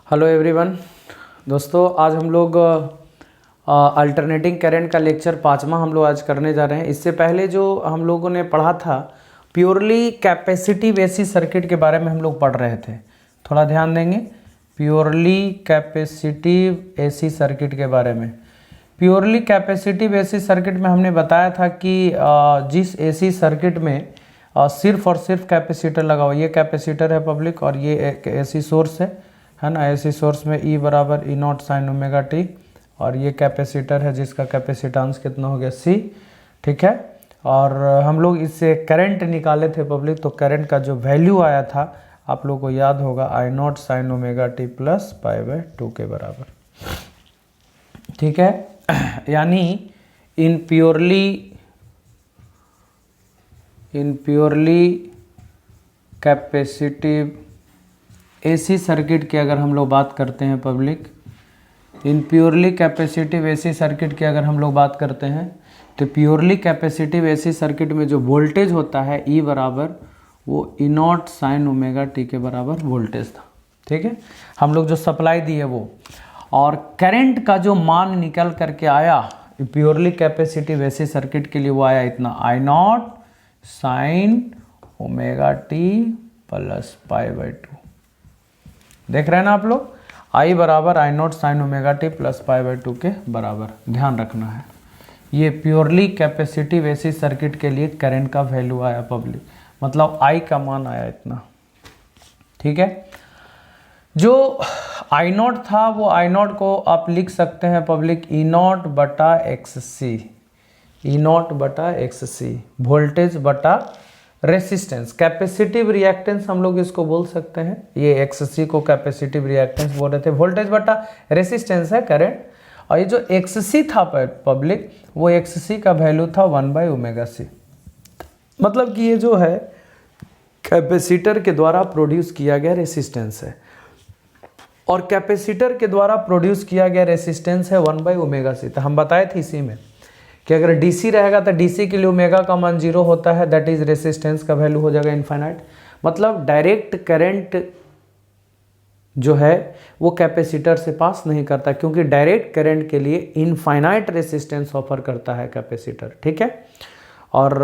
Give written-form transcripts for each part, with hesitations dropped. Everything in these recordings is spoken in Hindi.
Hello everyone. दोस्तों आज हम लोग अल्टरनेटिंग करंट का लेक्चर 5वां हम लोग आज करने जा रहे हैं। इससे पहले जो हम लोगों ने पढ़ा था प्योरली कैपेसिटिव एसी सर्किट के बारे में हम लोग पढ़ रहे थे। थोड़ा ध्यान देंगे, प्योरली कैपेसिटिव एसी सर्किट के बारे में। प्योरली कैपेसिटिव एसी सर्किट में हमने बताया था कि जिस एसी सर्किट में सिर्फ और सिर्फ कैपेसिटर लगा हुआ, ये कैपेसिटर है पब्लिक और ये एक एसी सोर्स है ना। एसी सोर्स में E बराबर E naught sine omega T और ये कैपेसिटर है जिसका कैपेसिटेंस कितना हो गया C, ठीक है। और हम लोग इससे करंट निकाले थे पब्लिक, तो करंट का जो वैल्यू आया था आप लोग को याद होगा I naught sine omega T plus pi by 2 के बराबर, ठीक है। यानी इन प्योरली कैपेसिटिव एसी सर्किट की अगर हम लोग बात करते हैं पब्लिक, इन प्योरली कैपेसिटिव एसी सर्किट की अगर हम लोग बात करते हैं तो प्योरली कैपेसिटिव एसी सर्किट में जो वोल्टेज होता है E बराबर वो ई नॉट साइन ओमेगा टी के बराबर वोल्टेज था, ठीक है। हम लोग जो सप्लाई दी है वो, और करंट का जो मान निकल करके आया प्योरली कैपेसिटिव एसी सर्किट के लिए वो आया इतना I naught sine omega T plus pi by 2। देख रहे हैं ना आप लोग, I बराबर I naught sine omega T plus pi by 2 के बराबर। ध्यान रखना है, ये प्योरली कैपेसिटिव एसी सर्किट के लिए करंट का वैल्यू आया पब्लिक, मतलब I का मान आया इतना, ठीक है। जो I नॉट था वो I नॉट को आप लिख सकते हैं पब्लिक ई नॉट बटा एक्स सी, ई नॉट बटा एक्स सी, वोल्टेज बटा रेसिस्टेंस, कैपेसिटिव रिएक्टेंस हम लोग इसको बोल सकते हैं। ये एक्ससी को कैपेसिटिव रिएक्टेंस बोल रहे थे, वोल्टेज बटा रेसिस्टेंस है करंट। और ये जो एक्ससी था पब्लिक, वो एक्ससी का वैल्यू था 1 बाई ओमेगा सी, मतलब कि ये जो है कैपेसिटर के द्वारा प्रोड्यूस किया गया रेसिस्टेंस है, और कैपेसिटर के द्वारा प्रोड्यूस किया गया रेसिस्टेंस है 1 बाई ओमेगा सी। तो हम बताए थे इसी में कि अगर डीसी रहेगा तो डीसी के लिए ओमेगा का मान 0 होता है, दैट इज रेसिस्टेंस का वैल्यू हो जाएगा इनफाइनाइट। मतलब डायरेक्ट करंट जो है वो कैपेसिटर से पास नहीं करता, क्योंकि डायरेक्ट करंट के लिए इनफाइनाइट रेसिस्टेंस ऑफर करता है कैपेसिटर, ठीक है। और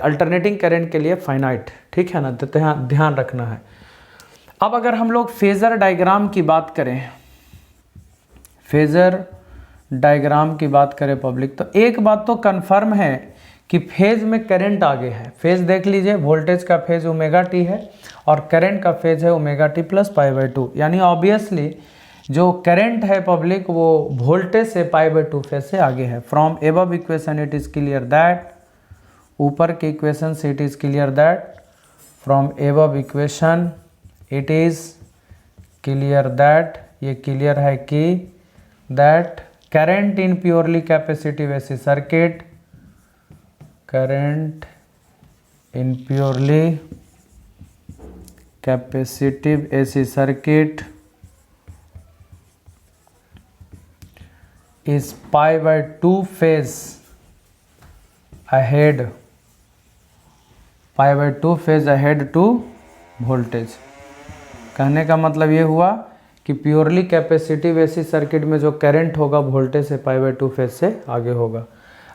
अल्टरनेटिंग करंट के लिए फाइनाइट, ठीक है ना, तो ध्यान रखना है। अब अगर हम लोग फेजर डायग्राम की बात करें, फेजर डायग्राम की बात करें पब्लिक, तो एक बात तो कंफर्म है कि फेज में करंट आगे है। फेज देख लीजिए, वोल्टेज का फेज ओमेगा टी है और करंट का फेज है omega T plus pi by 2, यानी ऑब्वियसली जो करंट है पब्लिक वो वोल्टेज से पाई बाय 2 फेज से आगे है। From above equation it is clear that, ऊपर के इक्वेशन से it is clear that, from above equation it is clear that, ये क्लियर है कि that current in purely capacitive AC circuit, current in purely capacitive AC circuit is pi by 2 phase ahead, pi by 2 phase ahead to voltage। कहने का मतलब ये हुआ कि प्योरली कैपेसिटिव एसी सर्किट में जो करंट होगा वोल्टेज से पाई बाय 2 फेज से आगे होगा।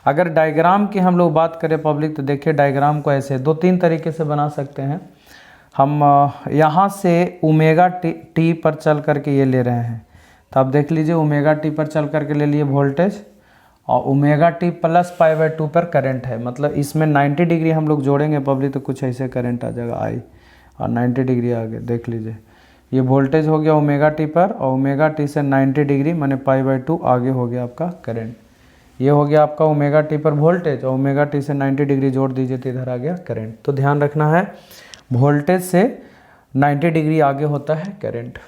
अगर डायग्राम की हम लोग बात करें पब्लिक, तो देखिए डायग्राम को ऐसे 2-3 तरीके से बना सकते हैं हम। यहाँ से ओमेगा टी पर चल करके ये ले रहे हैं, तो आप देख लीजिए ओमेगा टी पर चल करके ले लिए वोल्टेज, और omega T plus pi by 2 पर करंट है। मतलब इसमें 90 डिग्री हम लोग जोड़ेंगे पब्लिक, तो कुछ ऐसे करंट आ जाएगा आई, और 90 डिग्री आगे देख लीजिए ये वोल्टेज हो गया ओमेगा टी पर, और ओमेगा टी से 90 डिग्री माने पाई बाय 2 आगे हो गया आपका करंट। ये हो गया आपका ओमेगा टी पर वोल्टेज, और ओमेगा टी से 90 डिग्री जोड़ दीजिए तो इधर आ गया करंट। तो ध्यान रखना है, वोल्टेज से 90 डिग्री आगे होता है करंट।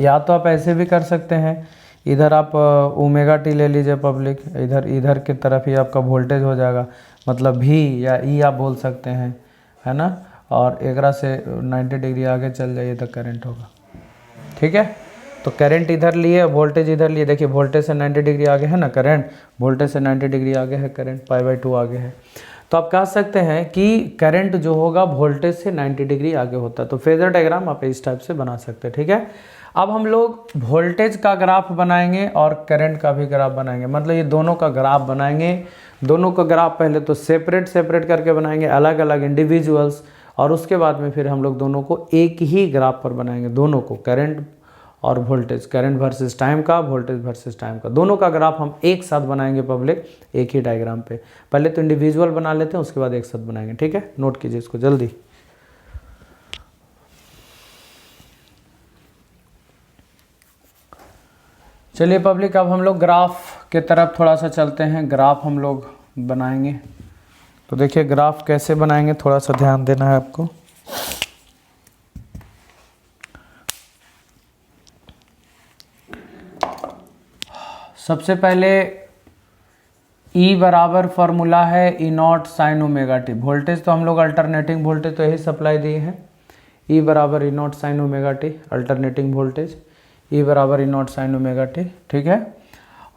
या तो आप ऐसे भी कर सकते हैं, इधर आप ओमेगा टी ले लीजिए पब्लिक, इधर की तरफ ही आपका वोल्टेज हो जाएगा, मतलब V या E आप बोल सकते हैं, है ना। और एकरा से 90 डिग्री आगे चल जाइए तो करंट होगा, ठीक है। तो करंट इधर लिए, वोल्टेज इधर लिए, देखिए वोल्टेज से 90 डिग्री आगे है ना करंट, वोल्टेज से 90 डिग्री आगे है करंट, पाई बाय 2 आगे है। तो आप कह सकते हैं कि करंट जो होगा वोल्टेज से 90 डिग्री आगे होता है। तो फेजर डायग्राम आप इस टाइप से बना सकते हैं, ठीक है। अब हम लोग वोल्टेज का ग्राफ बनाएंगे और करंट का भी ग्राफ बनाएंगे, मतलब ये दोनों का ग्राफ बनाएंगे। दोनों का ग्राफ पहले तो सेपरेट करके बनाएंगे, अलग अलग इंडिविजुअल्स, और उसके बाद में फिर हम लोग दोनों को एक ही ग्राफ पर बनाएंगे, दोनों को, करंट और वोल्टेज, करंट वर्सेस टाइम का, वोल्टेज वर्सेस टाइम का, दोनों का ग्राफ हम एक साथ बनाएंगे पब्लिक, एक ही डायग्राम पे। पहले तो इंडिविजुअल बना लेते हैं, उसके बाद एक साथ बनाएंगे, ठीक है। नोट कीजिए इसको जल्दी। चलिए पब्लिक, अब हम लोग ग्राफ के तरफ थोड़ा सा चलते हैं, ग्राफ हम लोग बनाएंगे। तो देखिए ग्राफ कैसे बनाएंगे, थोड़ा सा ध्यान देना है आपको। सबसे पहले E बराबर फॉर्मूला है E not sine omega T. Voltage तो हम लोग अल्टरनेटिंग वोल्टेज तो यही सप्लाई दिए हैं, E बराबर E not sine omega T, alternating voltage E बराबर E not sine omega T, ठीक है।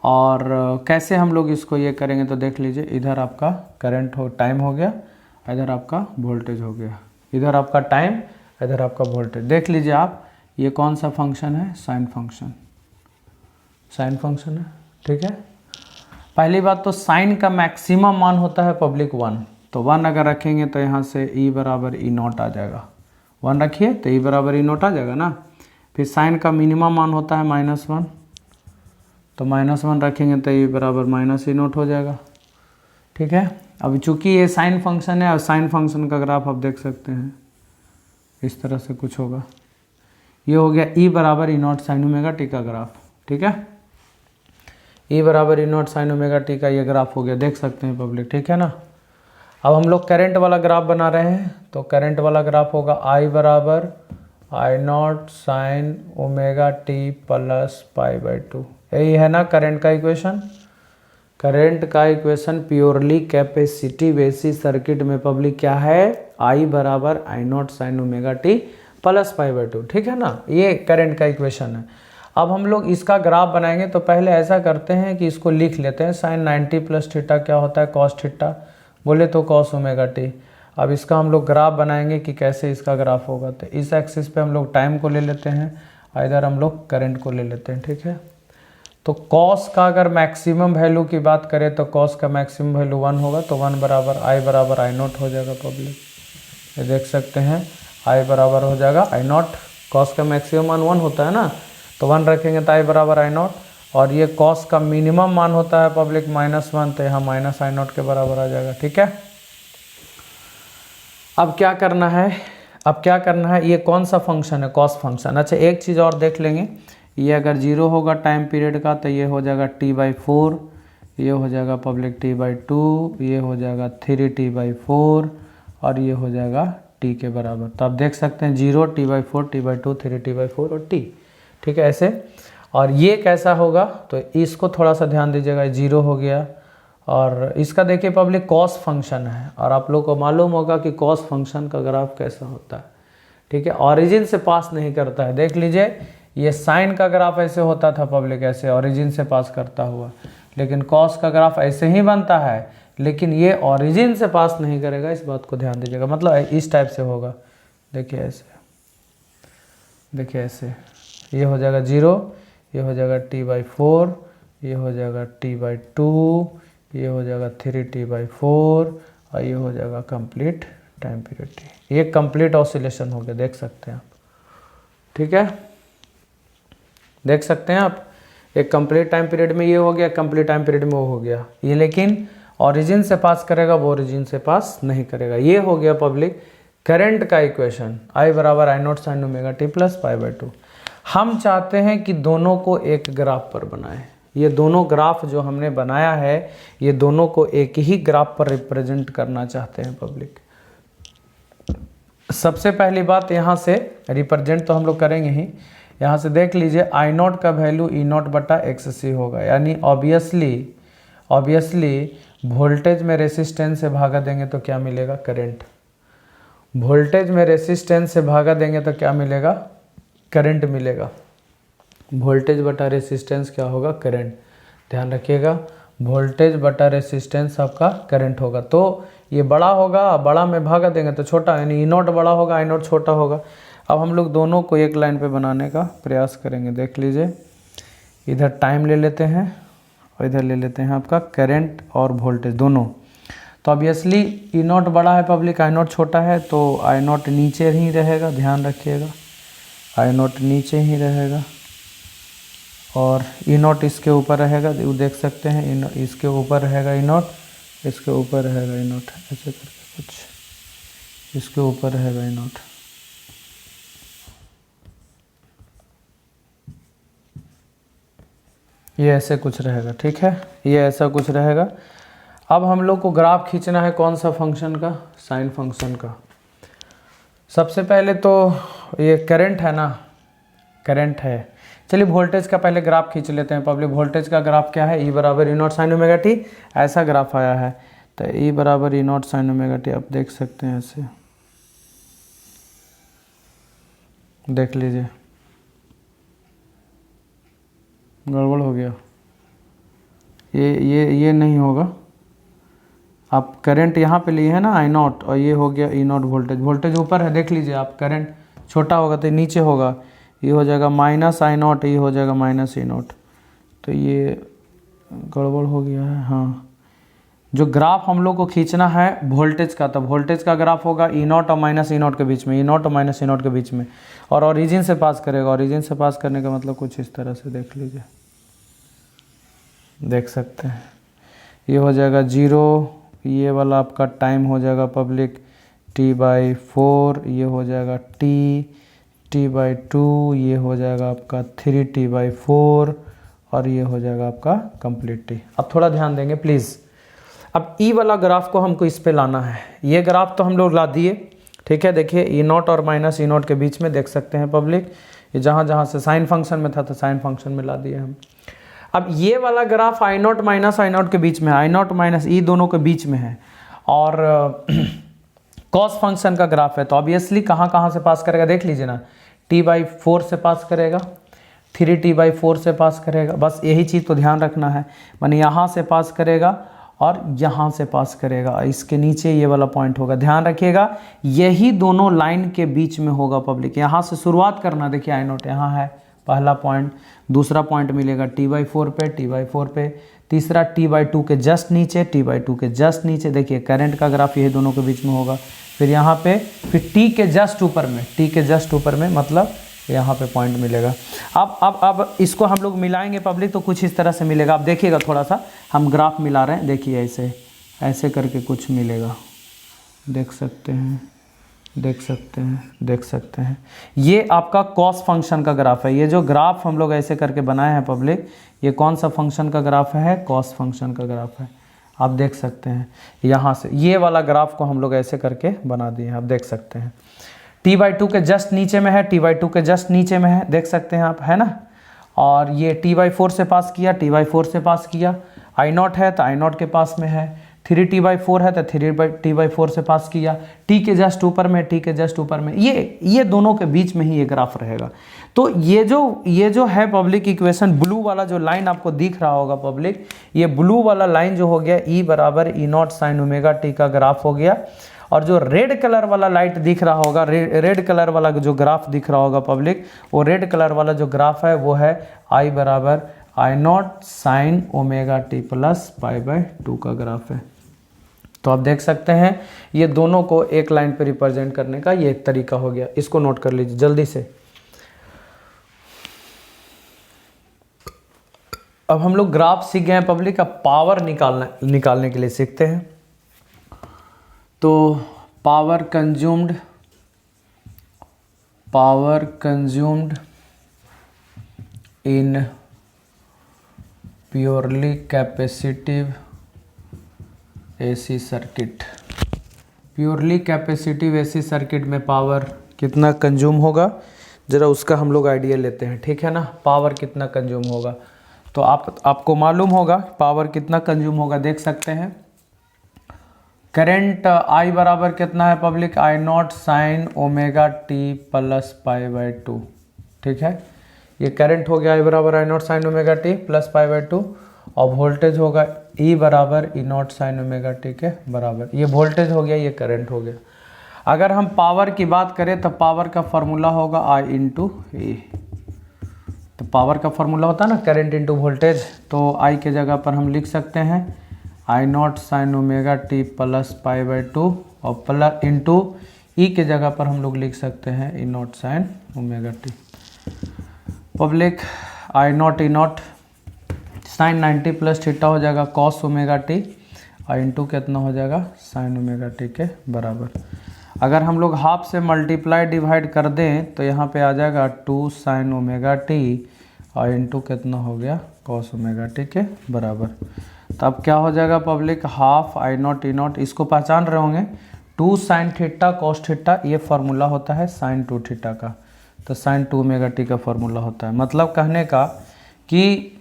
और कैसे हम लोग इसको ये करेंगे तो देख लीजिए, इधर आपका करंट हो, टाइम हो गया, इधर आपका वोल्टेज हो गया, इधर आपका टाइम, इधर आपका वोल्टेज। देख लीजिए आप, ये कौन सा फंक्शन है, साइन फंक्शन, साइन फंक्शन है, ठीक है। पहली बात तो साइन का मैक्सिमम मान होता है पब्लिक 1, तो 1 अगर रखेंगे तो यहाँ से E बराबर E नॉट आ जाएगा, 1 रखिए तो E बराबर E नॉट आ जाएगा ना। फिर साइन का मिनिमम मान होता है -1, तो -1 रखेंगे तो E बराबर -E नॉट हो जाएगा, ठीक है। अब चूंकि ये साइन फंक्शन है, और साइन फंक्शन का ग्राफ आप देख सकते हैं इस तरह से कुछ होगा। ये हो गया E बराबर E not sine omega T का ग्राफ, ठीक है। E बराबर E not sine omega T का ये ग्राफ हो गया, देख सकते हैं पब्लिक, ठीक है ना। अब हम लोग करंट वाला ग्राफ बना रहे हैं, तो करंट वाला ग्राफ होगा I बराबर I naught sine omega T plus π/2। यही है ना करंट का इक्वेशन। करंट का equation purely capacitive AC circuit में पब्लिक क्या है, I बराबर I naught sine omega T plus π/2, ठीक है ना। ये करंट का इक्वेशन है। अब हम लोग इसका ग्राफ बनाएंगे, तो पहले ऐसा करते हैं कि इसको लिख लेते हैं, साइन 90 प्लस थीटा क्या होता है, कॉस थीटा, बोले तो कॉस ओमेगा टी। अब इसका हम लोग ग्राफ बनाएंगे कि कैसे इसका ग्राफ होगा। तो इस एक्सिस पे हम लोग टाइम को ले लेते हैं, इधर हम लोग करंट को ले लेते हैं, ठीक है। तो कॉस का अगर मैक्सिमम वैल्यू की बात करें तो कॉस का मैक्सिमम वैल्यू 1 होगा, तो 1 बराबर I नॉट हो जाएगा पब्लिक, ये देख सकते हैं I बराबर हो जाएगा I नॉट। कॉस का मैक्सिमम मान 1 होता है ना, तो 1 रखेंगे तो I बराबर I नॉट, और ये कॉस का मिनिमम मान होता है पब्लिक -1, तो यहाँ -I नॉट के बराबर आ जाएगा, ठीक है। अब क्या करना है, ये कौन सा फंक्शन है, कॉस फंक्शन। अच्छा एक चीज़ और देख लेंगे, ये अगर 0 होगा टाइम पीरियड का तो ये हो जाएगा T/4, ये हो जाएगा पब्लिक T/2, ये हो जाएगा 3T/4, और ये हो जाएगा T के बराबर। तो आप देख सकते हैं 0, T/4, T/2, 3T/4 और T, ठीक है ऐसे। और ये कैसा होगा, तो इसको थोड़ा सा ध्यान दीजिएगा, 0 हो गया, और इसका देखिए पब्लिक कॉस फंक्शन है, और आप लोग को मालूम होगा कि कॉस फंक्शन का ग्राफ कैसा होता है, ठीक है। ऑरिजिन से पास नहीं करता है, देख लीजिए ये साइन का ग्राफ ऐसे होता था पब्लिक, ऐसे ऑरिजिन से पास करता हुआ, लेकिन कॉस का ग्राफ ऐसे ही बनता है, लेकिन ये ऑरिजिन से पास नहीं करेगा, इस बात को ध्यान दीजिएगा। मतलब इस टाइप से होगा, देखिए ऐसे, देखिए ऐसे, ये हो जाएगा 0, ये हो जाएगा T/4, ये हो जाएगा T/2, ये हो जाएगा 3T/4, और ये हो जाएगा कंप्लीट टाइम पीरियड T। ये कंप्लीट ऑसिलेशन हो गया, देख सकते हैं आप, ठीक है, देख सकते हैं आप। एक कंप्लीट टाइम पीरियड में ये हो गया, कंप्लीट टाइम पीरियड में वो हो गया, ये लेकिन ओरिजिन से पास करेगा, वो ओरिजिन से पास नहीं करेगा। ये हो गया पब्लिक करंट का इक्वेशन, I बराबर I naught sine omega T plus π/2। हम चाहते हैं कि दोनों को एक ग्राफ पर बनाएं। ये दोनों ग्राफ जो हमने बनाया है, ये दोनों को एक ही ग्राफ पर रिप्रेजेंट करना चाहते हैं पब्लिक। सबसे पहली बात, यहाँ से रिप्रेजेंट तो हम लोग करेंगे ही, यहाँ से देख लीजिए I नॉट का वैल्यू E नॉट बटा XC होगा, यानी ऑब्वियसली वोल्टेज में रेसिस्टेंस से भागा देंगे तो क्या मिलेगा, करंट। वोल्टेज में रेसिस्टेंस से भागा देंगे तो क्या मिलेगा, करंट मिलेगा। वोल्टेज बटा रेसिस्टेंस क्या होगा, करंट। ध्यान रखिएगा, वोल्टेज बटा रेसिस्टेंस आपका करंट होगा। तो ये बड़ा होगा, बड़ा में भागा देंगे तो छोटा, यानी ई नॉट बड़ा होगा, आई नॉट छोटा होगा। अब हम लोग दोनों को एक लाइन पे बनाने का प्रयास करेंगे। देख लीजिए, इधर टाइम ले लेते हैं और इधर ले लेते हैं आपका करंट और वोल्टेज दोनों। तो ऑब्वियसली ई नॉट बड़ा है पब्लिक, आई नॉट छोटा है, तो आई नॉट नीचे ही रहेगा, ध्यान रखिएगा, आई नॉट नीचे ही रहेगा और ई नॉट इसके ऊपर रहेगा। वो देख सकते हैं, इसके ऊपर रहेगा ई नॉट, इसके ऊपर रहेगा ई नॉट, ऐसे करके कुछ इसके ऊपर रहेगा ई नॉट। ये ऐसे कुछ रहेगा, ठीक है, ये ऐसा कुछ रहेगा। अब हम लोग को ग्राफ खींचना है कौन सा फंक्शन का, साइन फंक्शन का। सबसे पहले तो ये करंट है ना, करंट है, चलिए वोल्टेज का पहले ग्राफ खींच लेते हैं पब्लिक। वोल्टेज का ग्राफ क्या है, ई बराबर E naught sine omega T, ऐसा ग्राफ आया है। तो ई बराबर E naught sine omega T, आप देख सकते हैं, ऐसे देख लीजिए, गड़बड़ हो गया, ये नहीं होगा। आप करंट यहाँ पे लिए है ना आई नॉट, और ये हो गया ई नॉट वोल्टेज, वोल्टेज ऊपर है, देख लीजिए आप, करंट छोटा होगा तो नीचे होगा, ये हो जाएगा माइनस आई नॉट, ये हो जाएगा माइनस ई नॉट, तो ये गड़बड़ हो गया है। हाँ, जो ग्राफ हम लोग को खींचना है वोल्टेज का, तो वोल्टेज का ग्राफ होगा ई नॉट और माइनस ई नॉट के बीच में, ई नॉट और माइनस ई नॉट के बीच में, और ओरिजिन से पास करेगा। ओरिजिन से पास करने का मतलब कुछ इस तरह से, देख लीजिए, देख सकते हैं, ये हो जाएगा 0, ये वाला आपका टाइम हो जाएगा पब्लिक T/4, ये हो जाएगा T/2, ये हो जाएगा आपका 3T/4 और ये हो जाएगा आपका कंप्लीट T। अब थोड़ा ध्यान देंगे प्लीज़। अब ई वाला ग्राफ को हमको इस पे लाना है, ये ग्राफ तो हम लोग ला दिए, ठीक है। देखिए ई नॉट और माइनस ई नॉट के बीच में देख सकते हैं पब्लिक, ये जहाँ जहाँ से साइन फंक्शन में था तो साइन फंक्शन में ला दिए हम। अब ये वाला graph I not minus I not के बीच में है, आई नॉट माइनस ई दोनों के बीच में है, और कॉस फंक्शन का ग्राफ है, तो ऑब्वियसली कहाँ कहाँ से पास करेगा, देख लीजिए ना, T/4 से पास करेगा, 3T/4 से पास करेगा, बस यही चीज़ तो ध्यान रखना है, माने यहाँ से पास करेगा और यहाँ से पास करेगा, इसके नीचे ये वाला पॉइंट होगा, ध्यान रखिएगा, यही दोनों लाइन के बीच में होगा पब्लिक। यहाँ से शुरुआत करना, देखिए आई नॉट यहाँ है पहला पॉइंट, दूसरा पॉइंट मिलेगा T/4 पे, T/4 पे, तीसरा T/2 के जस्ट नीचे, T/2 के जस्ट नीचे, देखिए करंट का ग्राफ यही दोनों के बीच में होगा, फिर यहाँ पे, फिर T के जस्ट ऊपर में, T के जस्ट ऊपर में, मतलब यहाँ पे पॉइंट मिलेगा। अब इसको हम लोग मिलाएंगे पब्लिक, तो कुछ इस तरह से मिलेगा। आप देखिएगा, थोड़ा सा हम ग्राफ मिला रहे हैं, देखिए ऐसे ऐसे करके कुछ मिलेगा, देख सकते हैं, देख सकते हैं, देख सकते हैं, ये आपका कॉस फंक्शन का ग्राफ है। ये जो ग्राफ हम लोग ऐसे करके बनाए हैं पब्लिक, ये कौन सा फंक्शन का ग्राफ है, कॉस फंक्शन का ग्राफ है। आप देख सकते हैं यहाँ से ये वाला ग्राफ को हम लोग ऐसे करके बना दिए हैं, आप देख सकते हैं। T/2 के जस्ट नीचे में है, T/2 के जस्ट नीचे में है, देख सकते हैं आप, है ना। और ये T/4 से पास किया, T/4 से पास किया, आई नॉट है तो आई नॉट के पास में है, 3T/4 है तो 3T/4 से पास किया, T के जस्ट ऊपर में, T के जस्ट ऊपर में, ये दोनों के बीच में ही ये ग्राफ रहेगा। तो ये जो है पब्लिक इक्वेशन, ब्लू वाला जो लाइन आपको दिख रहा होगा पब्लिक, ये ब्लू वाला लाइन जो हो गया E बराबर E naught sine omega T का ग्राफ हो गया। और जो रेड कलर वाला लाइट दिख रहा होगा, रेड कलर वाला जो ग्राफ दिख रहा होगा पब्लिक, वो रेड कलर वाला जो ग्राफ है वो है I बराबर I naught sine omega T plus π/2 का ग्राफ है। तो आप देख सकते हैं ये दोनों को एक लाइन पे रिप्रेजेंट करने का ये एक तरीका हो गया, इसको नोट कर लीजिए जल्दी से। अब हम लोग ग्राफ सीख गए हैं पब्लिक, अब पावर निकालने के लिए सीखते हैं। तो power consumed in purely capacitive AC circuit, purely capacitive AC circuit में पावर कितना कंज्यूम होगा, ज़रा उसका हम लोग आइडिया लेते हैं, ठीक है ना। पावर कितना कंज्यूम होगा, तो आपको मालूम होगा पावर कितना कंज्यूम होगा, देख सकते हैं। करंट I बराबर कितना है public, I naught sine omega T plus π/2, ठीक है। ये करंट हो गया I बराबर I naught sine omega T plus π/2, और वोल्टेज होगा ई बराबर E naught sine omega T के बराबर। ये वोल्टेज हो गया, ये करंट हो गया। अगर हम पावर की बात करें तो पावर का फॉर्मूला होगा आई इंटू ए। तो पावर का फॉर्मूला होता है ना करंट इंटू वोल्टेज, तो आई के जगह पर हम लिख सकते हैं I naught sine omega T plus pi by 2 और प्लस इंटू ई के जगह पर हम लोग लिख सकते हैं E naught sine omega T. Public I naught E naught sine 90 plus theta हो जाएगा कॉस ओमेगा टी और इंटू कितना हो जाएगा साइन ओमेगा टी के बराबर। अगर हम लोग हाफ से मल्टीप्लाई डिवाइड कर दें तो यहाँ पे आ जाएगा 2 साइन ओमेगा टी और इंटू कितना हो गया कॉस ओमेगा टी के बराबर। तो अब क्या हो जाएगा public half I naught E not, इसको पहचान रहे होंगे 2 साइन थीटा कॉस थीटा, ये फार्मूला होता है साइन 2 थीटा का, तो साइन 2 ओमेगा टी का फार्मूला होता है। मतलब कहने का कि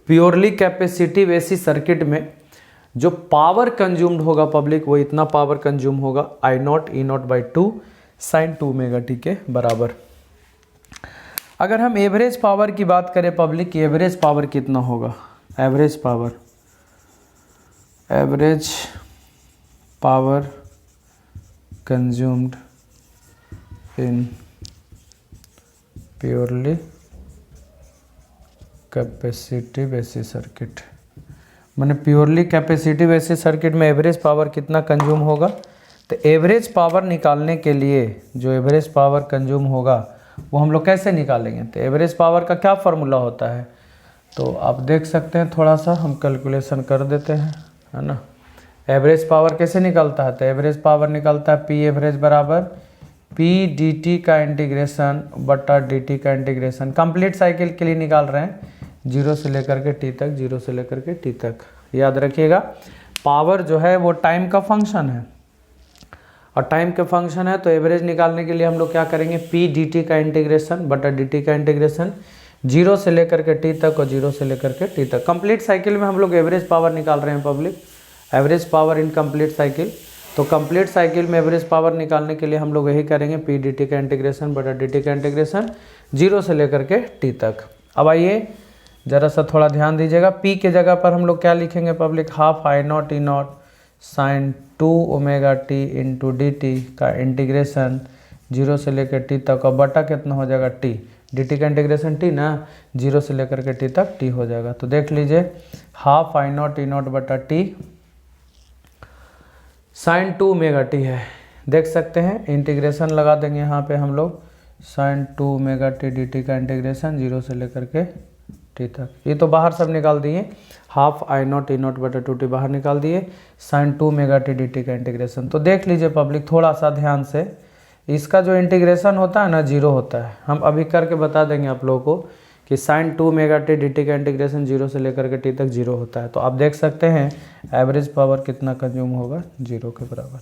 प्योरली कैपेसिटिव एसी सर्किट में जो पावर कंज्यूम्ड होगा पब्लिक वो इतना पावर कंज्यूम होगा I naught E naught by 2 sine 2 omega T के बराबर। अगर हम एवरेज पावर की बात करें पब्लिक, एवरेज पावर कितना होगा, average power consumed in purely capacitive AC circuit, मैंने प्योरली कैपेसिटिव एसी सर्किट में एवरेज पावर कितना कंज्यूम होगा। तो एवरेज पावर निकालने के लिए जो एवरेज पावर कंज्यूम होगा वो हम लोग कैसे निकालेंगे, तो एवरेज पावर का क्या फार्मूला होता है, तो आप देख सकते हैं थोड़ा सा हम कैलकुलेशन कर देते हैं, है ना। एवरेज पावर कैसे निकलता है, तो एवरेज पावर निकलता है पी एवरेज बराबर पी डी टी का इंटीग्रेशन बटा डी टी का इंटीग्रेशन, कंप्लीट साइकिल के लिए निकाल रहे हैं 0 से लेकर के टी तक, 0 से लेकर के टी तक। याद रखिएगा पावर जो है वो टाइम का फंक्शन है और टाइम का फंक्शन है, तो एवरेज निकालने के लिए हम लोग क्या करेंगे पी डी टी का इंटीग्रेशन बटा डी टी का इंटीग्रेशन 0 से लेकर के टी तक और 0 से लेकर के टी तक। कंप्लीट साइकिल में हम लोग एवरेज पावर निकाल रहे हैं public, average power in complete cycle. तो कंप्लीट साइकिल में एवरेज पावर निकालने के लिए हम लोग यही करेंगे पी डी टी का इंटीग्रेशन बटा डी टी का इंटीग्रेशन 0 से लेकर के टी तक। अब आइए जरा सा थोड़ा ध्यान दीजिएगा, पी के जगह पर हम लोग क्या लिखेंगे public, half I naught E naught sine 2 omega T into D T का इंटीग्रेशन 0 से लेकर टी तक और बटा कितना हो जाएगा टी, डी टी का इंटीग्रेशन टी ना, 0 से लेकर के टी तक टी हो जाएगा। तो देख लीजिए half I naught E naught बटा टी साइन 2 ओमेगा टी है, देख सकते हैं इंटीग्रेशन लगा देंगे यहाँ पे हम लोग sine 2 omega T D T का इंटीग्रेशन 0 से लेकर के टी तक। ये तो बाहर सब निकाल दिए, half I naught E naught बटा 2 टी बाहर निकाल दिए, sine 2 omega T D T का इंटीग्रेशन। तो देख लीजिए पब्लिक थोड़ा सा ध्यान से, इसका जो इंटीग्रेशन होता है ना 0 होता है, हम अभी करके बता देंगे आप लोगों को कि sine 2 omega T D T का इंटीग्रेशन 0 से लेकर के टी तक 0 होता है। तो आप देख सकते हैं एवरेज पावर कितना कंज्यूम होगा 0 के बराबर।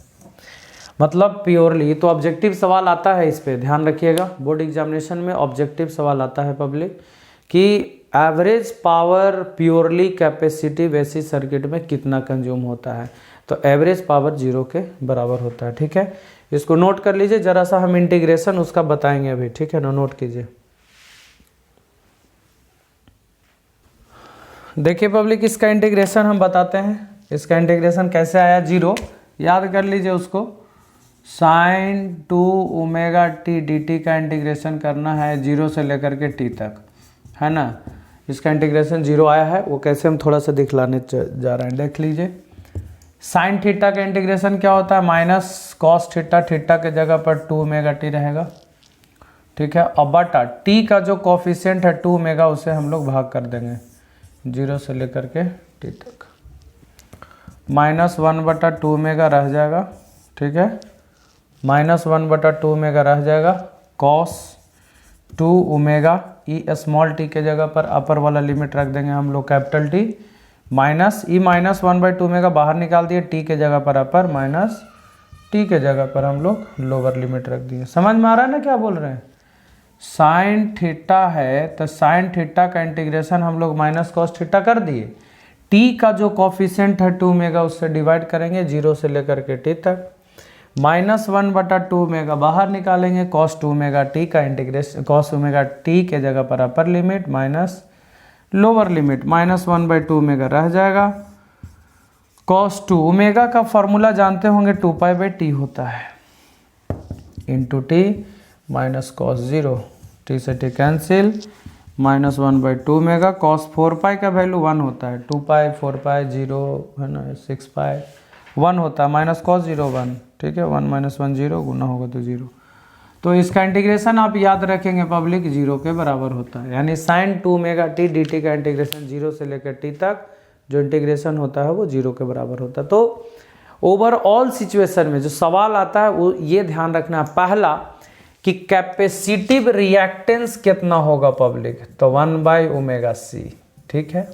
मतलब प्योरली, तो ऑब्जेक्टिव सवाल आता है, इस पे ध्यान रखिएगा, बोर्ड एग्जामिनेशन में ऑब्जेक्टिव सवाल आता है पब्लिक कि average power purely capacitive AC circuit में कितना कंज्यूम होता है, तो एवरेज पावर 0 के बराबर होता है। ठीक है, इसको नोट कर लीजिए, जरा सा हम इंटीग्रेशन उसका बताएंगे अभी, ठीक है ना, नोट कीजिए। देखिए पब्लिक इसका इंटीग्रेशन हम बताते हैं, इसका इंटीग्रेशन कैसे आया 0, याद कर लीजिए उसको, sine 2 omega T D T का इंटीग्रेशन करना है 0 से लेकर के टी तक, है ना। इसका इंटीग्रेशन 0 आया है, वो कैसे हम थोड़ा सा दिखलाने जा रहे हैं, देख लीजिए। साइन थीटा का इंटीग्रेशन क्या होता है, माइनस कॉस थीटा, थीटा के जगह पर 2 ओमेगा टी रहेगा, ठीक है, और बटा टी का जो कोफिशिएंट है 2 ओमेगा उसे हम लोग भाग कर देंगे 0 से लेकर के टी तक, -1 बटा 2 ओमेगा रह जाएगा, ठीक है, -1/2 ओमेगा रह जाएगा, कॉस 2 ओमेगा, ई स्मॉल टी के जगह पर अपर वाला लिमिट रख देंगे हम लोग कैपिटल टी, माइनस ई -1/2 ओमेगा बाहर निकाल दिए, टी के जगह पर अपर, माइनस टी के जगह पर हम लोग लोअर लिमिट रख दिए। समझ में आ रहा है ना क्या बोल रहे हैं। साइन थीटा है तो साइन थीटा का इंटीग्रेशन हम लोग माइनस कॉस थीटा कर दिए, टी का जो कोफिशिएंट है 2 ओमेगा उससे डिवाइड करेंगे 0 से लेकर के टी तक, -1/2 ओमेगा बाहर निकालेंगे, कॉस 2 ओमेगा टी का इंटीग्रेशन, कॉस ओमेगा टी के जगह पर upper limit minus lower limit -1/2 omega रह जाएगा। cos 2 ओमेगा का फॉर्मूला जानते होंगे 2π/t होता है, into T minus cos 0, T से टी कैंसिल, -1/2 ओमेगा। cos 4π का वैल्यू 1 होता है, 2π 4π 0 है ना, 6π 1 होता है, माइनस कॉस 0 1, ठीक है, 1 - 1 0 गुना होगा तो 0। तो इसका इंटीग्रेशन आप याद रखेंगे पब्लिक 0 के बराबर होता है, यानी sin 2 omega T D T का इंटीग्रेशन 0 से लेकर टी तक जो इंटीग्रेशन होता है वो 0 के बराबर होता है। तो ओवरऑल सिचुएशन में जो सवाल आता है वो ये ध्यान रखना है, पहला कि कैपेसिटिव रिएक्टेंस कितना होगा पब्लिक, तो 1/ωc, ठीक है।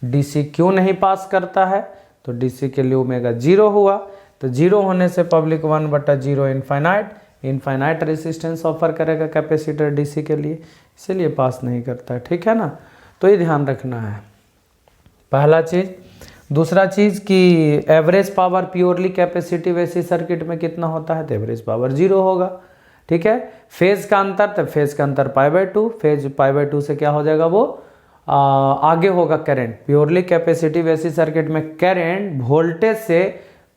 डीसी क्यों नहीं पास करता है, तो डीसी के लिए ओमेगा 0 हुआ, तो 0 होने से पब्लिक 1/0 इनफाइनाइट रेसिस्टेंस ऑफर करेगा कैपेसिटर डीसी के लिए, इसीलिए पास नहीं करता है, ठीक है ना। तो ये ध्यान रखना है पहला चीज़। दूसरा चीज़ कि average power purely capacitive AC circuit में कितना होता है, तो एवरेज पावर 0 होगा, ठीक है। फेज का अंतर, तो फेज का अंतर π/2, फेज π/2 से क्या हो जाएगा, वो आगे होगा current. Purely capacitive AC circuit में करंट वोल्टेज से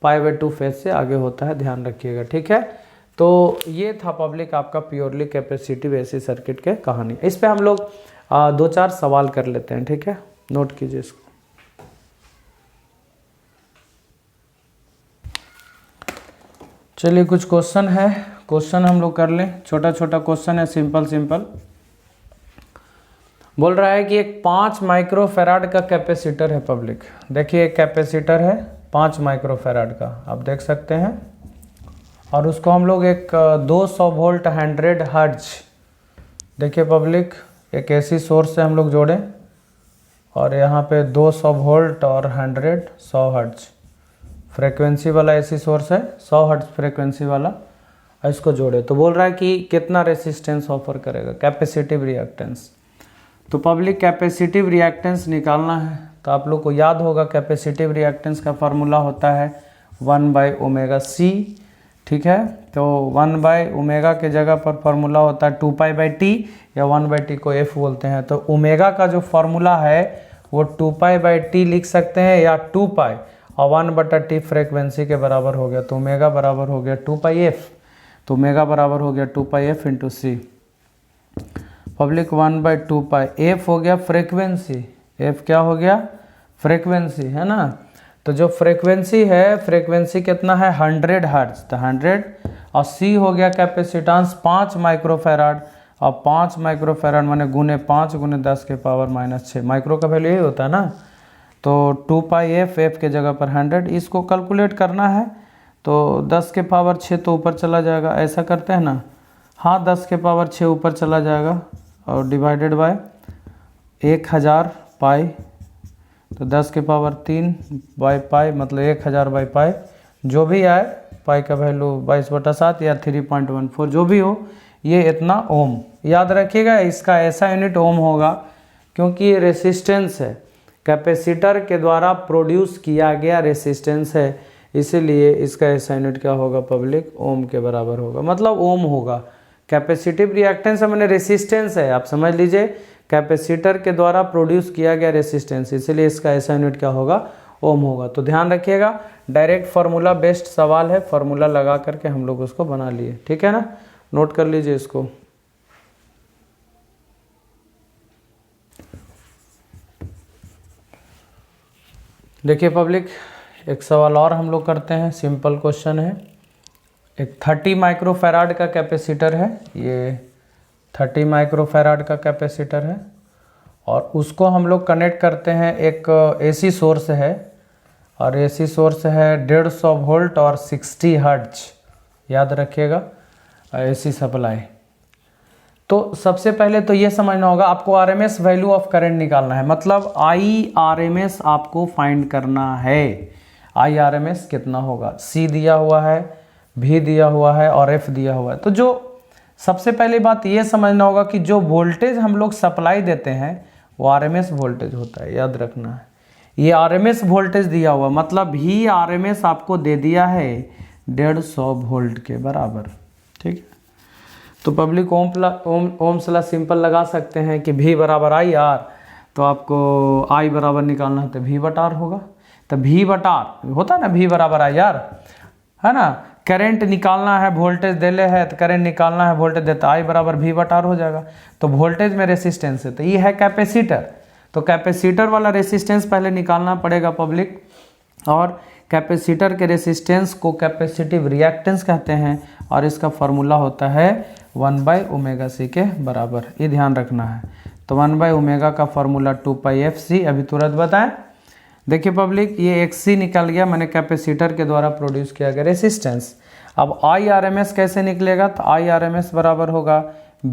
π/2 फेज से आगे होता है, ध्यान रखिएगा, ठीक है। तो ये था पब्लिक आपका प्योरली कैपेसिटिव एसी सर्किट के कहानी। इस पे हम लोग 2-4 सवाल कर लेते हैं, ठीक है, नोट कीजिए इसको। चलिए कुछ क्वेश्चन है, क्वेश्चन हम लोग कर लें, छोटा छोटा क्वेश्चन है, सिंपल। बोल रहा है कि एक 5 माइक्रोफैराड का कैपेसिटर है पब्लिक। देखिए एक कैपेसिटर है 5 माइक्रोफैराड का, आप देख सकते हैं, और उसको हम लोग एक 200 वोल्ट 100 हर्ट्ज, देखिए पब्लिक, एक एसी सोर्स से हम लोग जोड़ें और यहाँ पे 200 वोल्ट और 100 हर्ट्ज फ्रेक्वेंसी वाला एसी सोर्स है, 100 हर्ट्ज फ्रेक्वेंसी वाला, इसको जोड़े। तो बोल रहा है कि कितना रेसिस्टेंस ऑफर करेगा, कैपेसिटिव रिएक्टेंस। तो पब्लिक कैपेसिटिव रिएक्टेंस निकालना है, तो आप लोग को याद होगा कैपेसिटिव रिएक्टेंस का फार्मूला होता है 1/ωc, ठीक है। तो 1/ω के जगह पर फार्मूला होता है 2π/t, या 1/t को f बोलते हैं। तो ओमेगा का जो फार्मूला है वो 2π/t लिख सकते हैं, या 2π और 1/t फ्रेक्वेंसी के बराबर हो गया, तो ओमेगा बराबर हो गया 2πf, तो ओमेगा बराबर हो गया 2πf इंटू सी। पब्लिक 1/2π, f हो गया फ्रेक्वेंसी, f क्या हो गया, फ्रेक्वेंसी, है ना। तो जो फ्रेक्वेंसी है, फ्रेक्वेंसी कितना है 100 हर्ट्ज, तो 100, और c हो गया कैपेसिटेंस 5 माइक्रोफैराड, और 5 माइक्रोफैराड माने गुने 5 गुने 10 के पावर -6, माइक्रो का वैल्यू यही होता है ना। तो 2πf, f के जगह पर 100, इसको कैलकुलेट करना है, तो 10 के पावर 6 तो ऊपर चला जाएगा, ऐसा करते हैं ना, हाँ 10 के पावर 6 ऊपर चला जाएगा, और डिवाइडेड बाय 1000 पाई, तो 10 के पावर 3 बाई पाई, मतलब 1000 बाई पाई, जो भी आए, पाई का वैल्यू 22/7 या 3.14 जो भी हो, ये इतना ओम, याद रखिएगा इसका ऐसा यूनिट ओम होगा, क्योंकि ये रेसिस्टेंस है, कैपेसिटर के द्वारा प्रोड्यूस किया गया रेसिस्टेंस है, इसीलिए इसका ऐसा यूनिट क्या होगा पब्लिक, ओम के बराबर होगा, मतलब ओम होगा। कैपेसिटिव रिएक्टेंस मैंने रेसिस्टेंस है, आप समझ लीजिए, कैपेसिटर के द्वारा प्रोड्यूस किया गया रेसिस्टेंस, इसलिए इसका ऐसा यूनिट क्या होगा, ओम होगा। तो ध्यान रखिएगा, डायरेक्ट फार्मूला बेस्ड सवाल है, फार्मूला लगा करके हम लोग उसको बना लिए, ठीक है ना, नोट कर लीजिए इसको। देखिए पब्लिक, एक सवाल और हम लोग करते हैं, सिंपल क्वेश्चन है। एक 30 माइक्रोफैराड का कैपेसिटर है, ये 30 माइक्रोफैराड का कैपेसिटर है, और उसको हम लोग कनेक्ट करते हैं, एक एसी सोर्स है, और एसी सोर्स है 150 वोल्ट और 60 हर्ट्ज, याद रखिएगा, एसी सप्लाई। तो सबसे पहले तो ये समझना होगा, आपको आरएमएस वैल्यू ऑफ करंट निकालना है, मतलब IRMS आपको फाइंड करना है, IRMS कितना होगा, C दिया हुआ है, V दिया हुआ है, और F दिया हुआ है। तो जो सबसे पहली बात ये समझना होगा कि जो वोल्टेज हम लोग सप्लाई देते हैं वो RMS वोल्टेज होता है, याद रखना है, ये RMS वोल्टेज दिया हुआ, मतलब VRMS आपको दे दिया है 150 वोल्ट के बराबर, ठीक है। तो पब्लिक ओम्स ला सिंपल लगा सकते हैं कि V बराबर IR, तो आपको आई बराबर निकालना है तो V बटा R होगा। तो V बटा R होता है ना, V बराबर आई आर, है ना। करंट निकालना है, वोल्टेज देले है तो करंट निकालना है, वोल्टेज देता आई बराबर V बटा R हो जाएगा। तो वोल्टेज में रेसिस्टेंस है, तो ये है कैपेसिटर। तो कैपेसिटर वाला रेसिस्टेंस पहले निकालना पड़ेगा पब्लिक, और कैपेसिटर के रेसिस्टेंस को कैपेसिटिव रिएक्टेंस कहते हैं, और इसका फॉर्मूला होता है 1/ωc के बराबर, ये ध्यान रखना है। तो 1/ω का फॉर्मूला 2πfc, अभी तुरंत बताएं। देखिए पब्लिक, ये XC निकल गया, मैंने कैपेसिटर के द्वारा प्रोड्यूस किया गया रेसिस्टेंस। अब IRMS कैसे निकलेगा, तो IRMS बराबर होगा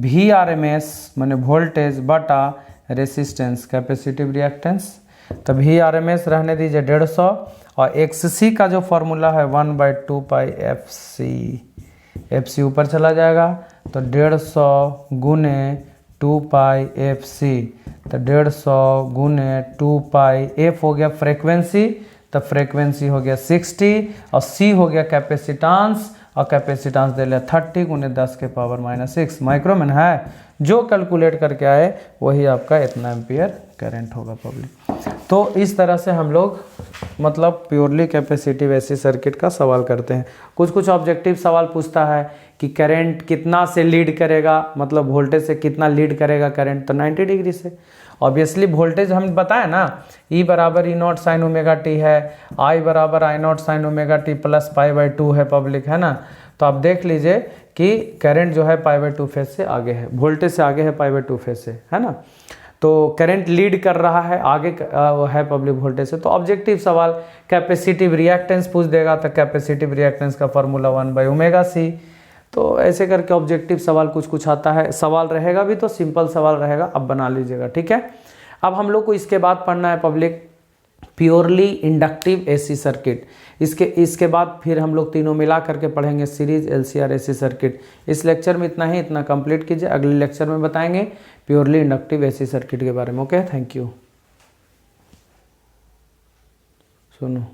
VRMS माने वोल्टेज बटा रेसिस्टेंस कैपेसिटिव रिएक्टेंस। तो VRMS रहने दीजिए 150, और XC का जो फॉर्मूला है 1/2πfc, FC ऊपर चला जाएगा, तो 150 गुने 2πfc, तो 150 गुने 2π, F हो गया फ्रेक्वेंसी, तो फ्रेक्वेंसी हो गया 60, और C हो गया कैपेसिटेंस, और कैपेसिटेंस दे लिया 30 गुने 10⁻⁻6 माइक्रोमेन है। जो कैलकुलेट करके आए वही आपका इतना एम्पियर करंट होगा पब्लिक। तो इस तरह से हम लोग मतलब प्योरली कैपेसिटिव एसी सर्किट का सवाल करते हैं। कुछ कुछ ऑब्जेक्टिव सवाल पूछता है कि करंट कितना से लीड करेगा, मतलब वोल्टेज से कितना लीड करेगा करंट, तो 90 डिग्री से। ऑब्वियसली वोल्टेज हम बताएं ना, E बराबर E0 साइन ओमेगा टी है, I बराबर I0 sign omega T plus π/2 है पब्लिक, है ना। तो आप देख लीजिए कि करंट जो है π/2 फेज से आगे है, वोल्टेज से आगे है π/2 फेज से, है ना। तो करंट लीड कर रहा है, आगे है पब्लिक वोल्टेज से। तो ऑब्जेक्टिव सवाल कैपेसिटिव रिएक्टेंस पूछ देगा, तो कैपेसिटिव रिएक्टेंस का फॉर्मूला 1/ωc। तो ऐसे करके ऑब्जेक्टिव सवाल कुछ कुछ आता है। सवाल रहेगा भी तो सिंपल सवाल रहेगा, अब बना लीजिएगा, ठीक है। अब हम लोग को इसके बाद पढ़ना है public purely inductive AC circuit. इसके बाद फिर हम लोग तीनों मिला करके पढ़ेंगे सीरीज LCR एसी सर्किट। इस लेक्चर में इतना ही, इतना कंप्लीट कीजिए। अगले लेक्चर में बताएंगे प्योरली इंडक्टिव एसी सर्किट के बारे में। Okay, thank you. सुनो।